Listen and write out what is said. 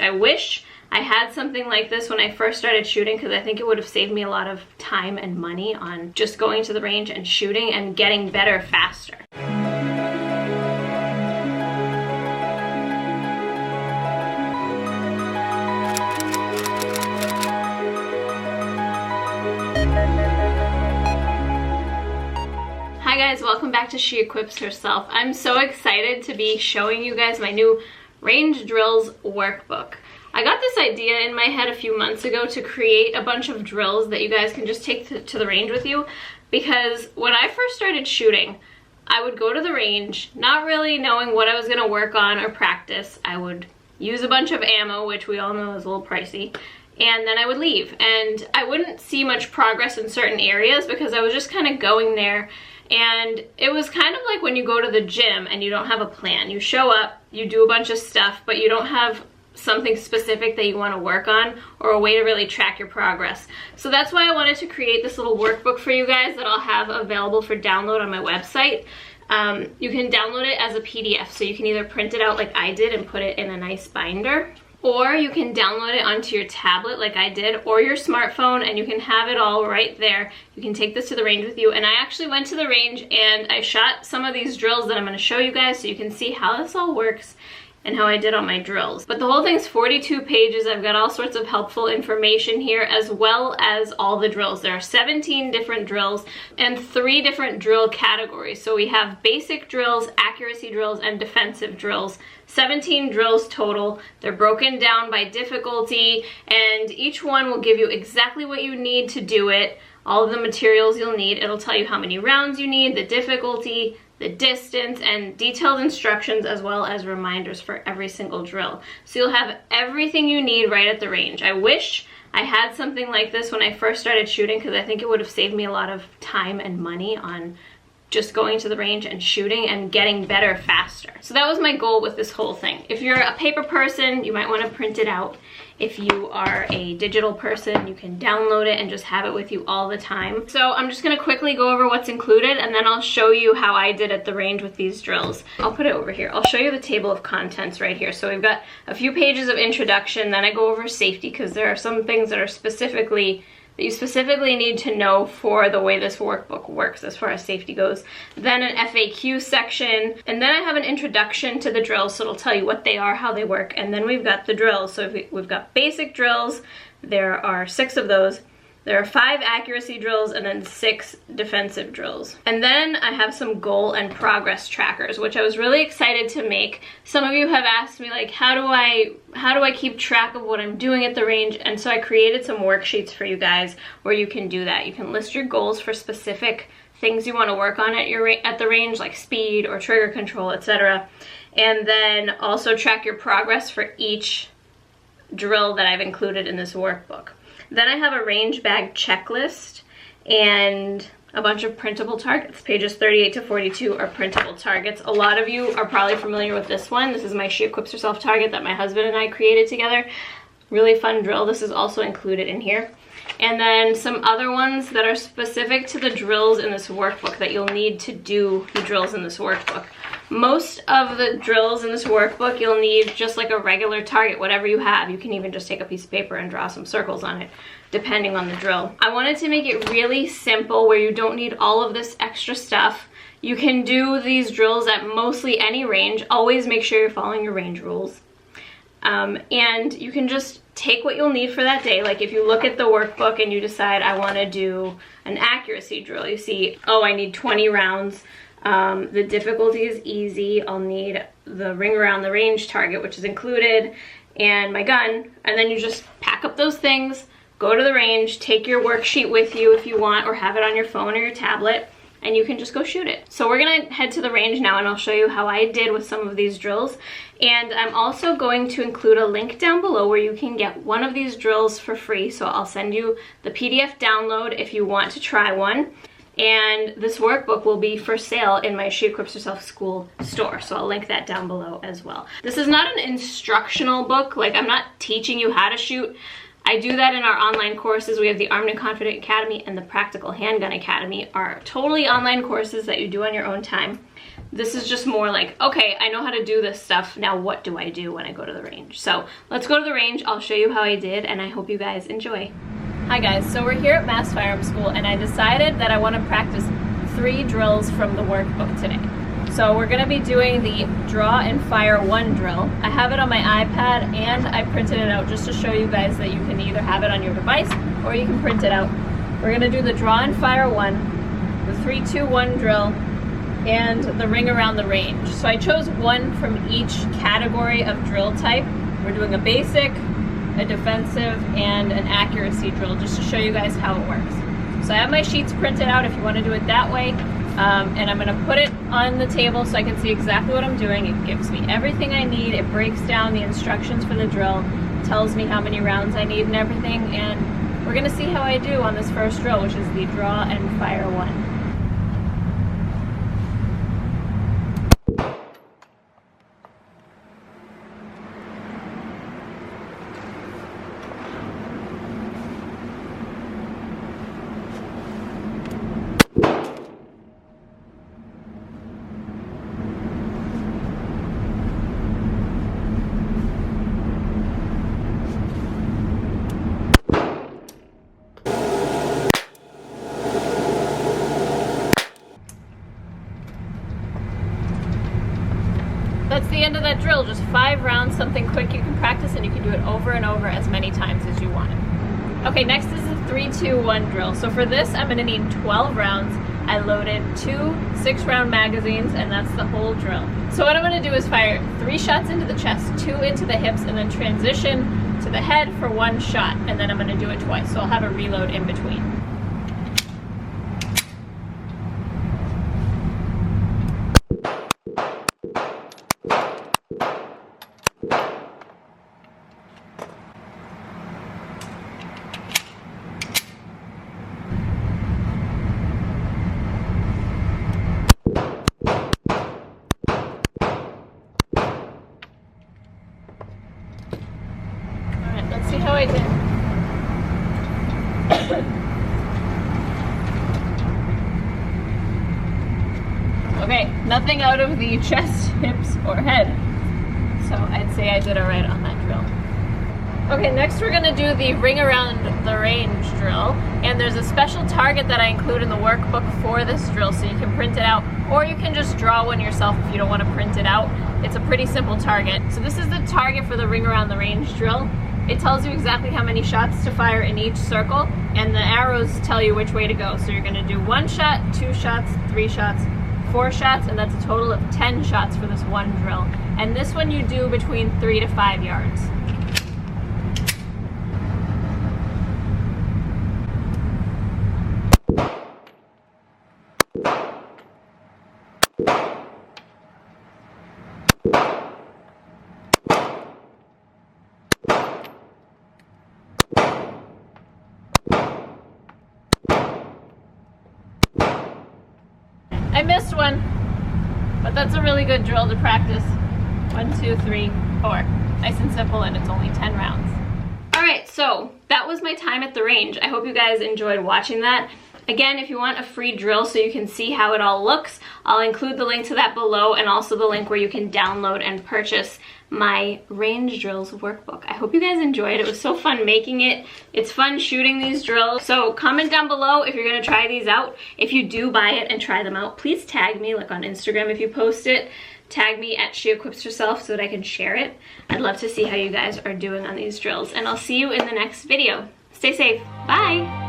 I wish I had something like this when I first started shooting, because I think it would have saved me a lot of time and money on just going to the range and shooting and getting better faster. Hi guys, welcome back to She Equips Herself. I'm so excited to be showing you guys my new Range Drills workbook. I got this idea in my head a few months ago to create a bunch of drills that you guys can just take to the range with you, because when I first started shooting, I would go to the range not really knowing what I was going to work on or practice. I would use a bunch of ammo, which we all know is a little pricey, and then I would leave. And I wouldn't see much progress in certain areas because I was just kind of going there. And it was kind of like when you go to the gym and you don't have a plan. You show up, you do a bunch of stuff, but you don't have something specific that you want to work on or a way to really track your progress. So that's why I wanted to create this little workbook for you guys that I'll have available for download on my website. You can download it as a PDF, so you can either print it out like I did and put it in a nice binder, or you can download it onto your tablet like I did, or your smartphone, and you can have it all right there. You can take this to the range with you. And I actually went to the range and I shot some of these drills that I'm going to show you guys so you can see how this all works and how I did on my drills. But the whole thing's 42 pages. I've got all sorts of helpful information here, as well as all the drills. There are 17 different drills and 3 different drill categories. So we have basic drills, accuracy drills, and defensive drills. 17 drills total. They're broken down by difficulty, and each one will give you exactly what you need to do it, all of the materials you'll need. It'll tell you how many rounds you need, the difficulty, the distance, and detailed instructions, as well as reminders for every single drill. So you'll have everything you need right at the range. I wish I had something like this when I first started shooting, because I think it would have saved me a lot of time and money on just going to the range and shooting and getting better faster. So that was my goal with this whole thing. If you're a paper person, you might want to print it out. If you are a digital person, you can download it and just have it with you all the time. So I'm just going to quickly go over what's included, and then I'll show you how I did at the range with these drills. I'll put it over here. I'll show you the table of contents right here. So we've got a few pages of introduction, then I go over safety, because there are some things that are that you specifically need to know for the way this workbook works as far as safety goes. Then an FAQ section, and then I have an introduction to the drills, so it'll tell you what they are, how they work, and then we've got the drills. So we've got basic drills. There are 6 of those. There are 5 accuracy drills and then 6 defensive drills. And then I have some goal and progress trackers, which I was really excited to make. Some of you have asked me, like, how do I keep track of what I'm doing at the range? And so I created some worksheets for you guys where you can do that. You can list your goals for specific things you want to work on at the range, like speed or trigger control, etc. And then also track your progress for each drill that I've included in this workbook. Then I have a range bag checklist and a bunch of printable targets. Pages 38 to 42 are printable targets. A lot of you are probably familiar with this one. This is my She Equips Herself target that my husband and I created together. Really fun drill. This is also included in here. And then some other ones that are specific to the drills in this workbook that you'll need to do the drills in this workbook. Most of the drills in this workbook you'll need just like a regular target, whatever you have. You can even just take a piece of paper and draw some circles on it, depending on the drill. I wanted to make it really simple where you don't need all of this extra stuff. You can do these drills at mostly any range. Always make sure you're following your range rules. And you can just take what you'll need for that day. Like if you look at the workbook and you decide I want to do an accuracy drill, you see, oh, I need 20 rounds. The difficulty is easy. I'll need the ring around the range target, which is included, and my gun. And then you just pack up those things, go to the range, take your worksheet with you if you want, or have it on your phone or your tablet, and you can just go shoot it. So we're gonna head to the range now, and I'll show you how I did with some of these drills. And I'm also going to include a link down below where you can get one of these drills for free. So I'll send you the PDF download if you want to try one. And this workbook will be for sale in my She Equips Herself school store. So I'll link that down below as well. This is not an instructional book. Like, I'm not teaching you how to shoot. I do that in our online courses. We have the Armed and Confident Academy and the Practical Handgun Academy are totally online courses that you do on your own time. This is just more like, okay, I know how to do this stuff. Now what do I do when I go to the range? So let's go to the range. I'll show you how I did, and I hope you guys enjoy. Hi guys, so we're here at Mass Firearm School, and I decided that I want to practice 3 drills from the workbook today. So we're going to be doing the draw and fire 1 drill. I have it on my iPad and I printed it out just to show you guys that you can either have it on your device or you can print it out. We're going to do the draw and fire 1, the 3-2-1 drill, and the ring around the range. So I chose 1 from each category of drill type. We're doing a basic, a defensive, and an accuracy drill just to show you guys how it works. So I have my sheets printed out if you want to do it that way. And I'm going to put it on the table so I can see exactly what I'm doing. It gives me everything I need. It breaks down the instructions for the drill, tells me how many rounds I need and everything. And we're going to see how I do on this first drill, which is the draw and fire 1. That's the end of that drill, just 5 rounds, something quick you can practice, and you can do it over and over as many times as you want. Okay, next is the 3-2-1 drill. So for this, I'm gonna need 12 rounds. I loaded 2 6-round magazines, and that's the whole drill. So what I'm gonna do is fire 3 shots into the chest, 2 into the hips, and then transition to the head for 1 shot, and then I'm gonna do it twice, so I'll have a reload in between. Let's see how I did. Okay, nothing out of the chest, hips, or head. So I'd say I did alright on that drill. Okay, next we're gonna do the ring around the range drill. And there's a special target that I include in the workbook for this drill, so you can print it out, or you can just draw one yourself if you don't want to print it out. It's a pretty simple target. So this is the target for the ring around the range drill. It tells you exactly how many shots to fire in each circle, and the arrows tell you which way to go. So you're going to do 1 shot, 2 shots, 3 shots, 4 shots, and that's a total of 10 shots for this 1 drill. And this one you do between 3 to 5 yards. I missed one, but that's a really good drill to practice. 1, 2, 3, 4. Nice and simple, and it's only 10 rounds. All right, so that was my time at the range. I hope you guys enjoyed watching that. Again, if you want a free drill so you can see how it all looks, I'll include the link to that below, and also the link where you can download and purchase my Range Drills workbook. I hope you guys enjoyed. It was so fun making it. It's fun shooting these drills. So comment down below if you're gonna try these out. If you do buy it and try them out, please tag me, like on Instagram if you post it. Tag me at SheEquipsHerself so that I can share it. I'd love to see how you guys are doing on these drills, and I'll see you in the next video. Stay safe. Bye.